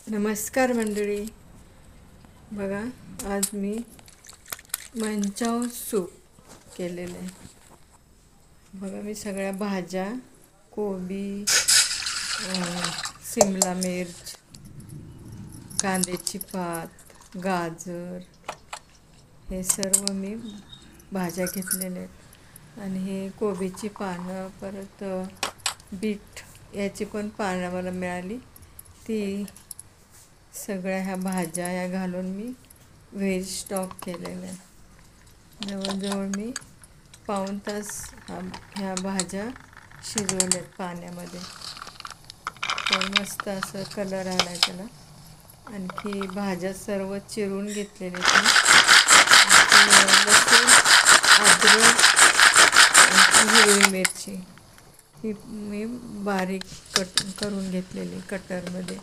नमस्कार मंडळी. बघा, आज मी मंचाव सूप केलेलं आहे. बघा, मी सगळ्या भाज्या, कोबी, सिमला मिर्च, कांद्याची पात, गाजर, हे सर्व मी भाज्या घेतलेल्या आहेत. आणि हे कोबीची पानं, परत बीट याची पण पानं मला मिळाली. ती सगळ्या ह्या भाज्या या घालून मी व्हेज स्टॉक केलेला आहे. जवळजवळ मी पाऊण तास ह्या भाज्या शिजवल्यात पाण्यामध्ये. तर मस्त असं कलर आला आहे त्याला. आणखी भाज्या सर्व चिरून घेतलेल्या आहेत. लसूण, अद्रक, हिरवी मिरची ही मी बारीक करून घेतलेली कटरमध्ये.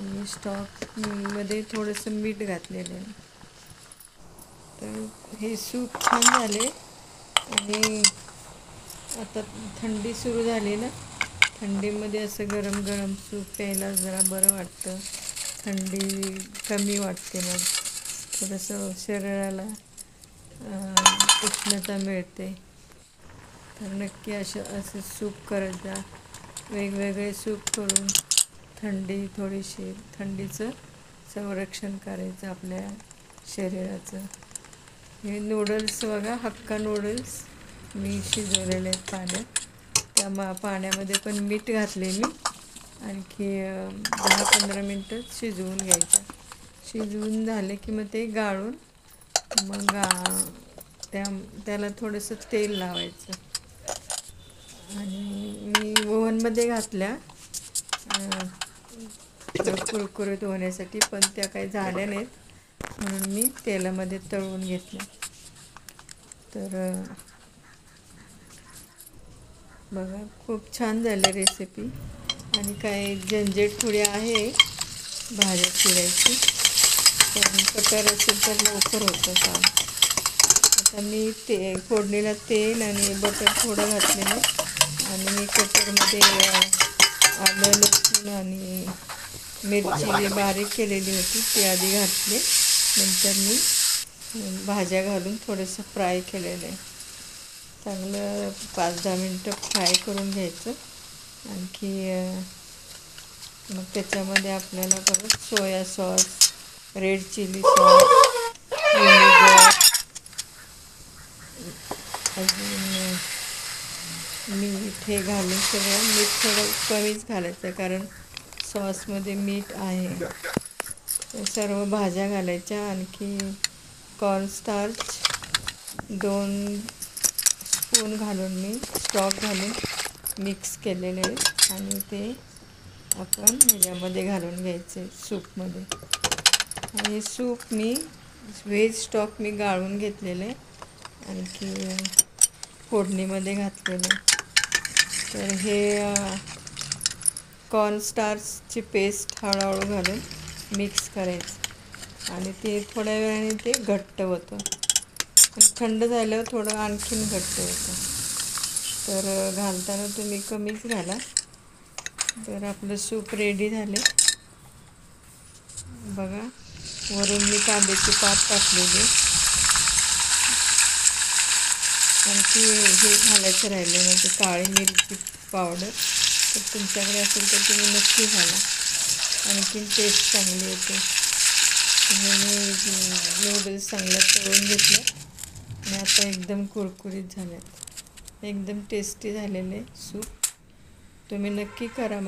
मी स्टॉकमध्ये थोडंसं मीठ घातलेलं आहे. तर हे सूप छान झाले. आणि आता थंडी सुरू झाली ना, थंडीमध्ये असं गरम गरम सूप प्यायला जरा बरं वाटतं. थंडी कमी वाटते, मग थोडंसं शरीराला उष्णता मिळते. तर नक्की असे सूप करत जा. वेगवेगळे सूप करून थंडीचं संरक्षण करायचं आपल्या शरीराचं. हे नूडल्स बघा, हक्का नूडल्स मी शिजवलेले आहेत पाण्यात. त्या पाण्यामध्ये पण मीठ घातले मी. आणखी 10-15 मिनटं शिजवून घ्यायचं. शिजवून झाले की मग ते गाळून मग त्याला थोडंसं तेल लावायचं. आणि मी ओव्हनमध्ये घातल्या कुरकुरीत होण्यासाठी, पण त्या काही झाल्या नाहीत, म्हणून मी तेलामध्ये तळून घेतल्या. तर बघा, खूप छान झाली रेसिपी. आणि काही झंझट थोडी आहे भाज्या चिरायची, पण कटर असेल तर लवकर होतं काम. आता मी फोडणीला तेल आणि बटर थोडं घातलेलं. आणि मी कटरमध्ये आलं, लसूण आणि मिरची जी बारीक केलेली होती ती आधी घातली. नंतर मी भाज्या घालून थोडंसं फ्राय केलेलं आहे. चांगलं 5-10 मिनटं फ्राय करून घ्यायचं. आणखी मग त्याच्यामध्ये आपल्याला परत soya sauce, red chilli sauce, vinegar, अजून मीठ हे घालून सगळं. मीठ थोडं कमीच घालायचं कारण सॉसमध्ये मीठ आहे. सर्व भाज्या घालायच्या. आणखी कॉर्नस्टार्च 2 स्पून घालून मी स्टॉक घालून मिक्स केलेले आहे. आणि ते आपण ह्याच्यामध्ये घालून घ्यायचे सूपमध्ये. आणि सूप मी व्हेज स्टॉक मी गाळून घेतलेलं आहे. आणखी फोडणीमध्ये घातलेलं आहे. तर हे कॉर्नस्टार्चची पेस्ट हळूहळू घालून मिक्स करायचं. आणि ते थोड्या वेळाने ते घट्ट होतं. थंड झाल्यावर थोडं आणखीन घट्ट होतं. तर घालताना तुम्ही कमीच घाला. तर आपलं सूप रेडी झाले. बघा, वरून मी कांद्याची पात टाकलेली. आणखी हे घालायचं राहिलं म्हणजे काळी मिरची पावडर. तर तुमच्याकडे असेल तर तुम्ही नक्की घाला, आणखीन टेस्ट चांगली येते. हे मी नूडल्स चांगल्या तळून घेतल्या आणि आता एकदम कुरकुरीत झाले. एकदम टेस्टी झालेले सूप. तुम्ही नक्की करा.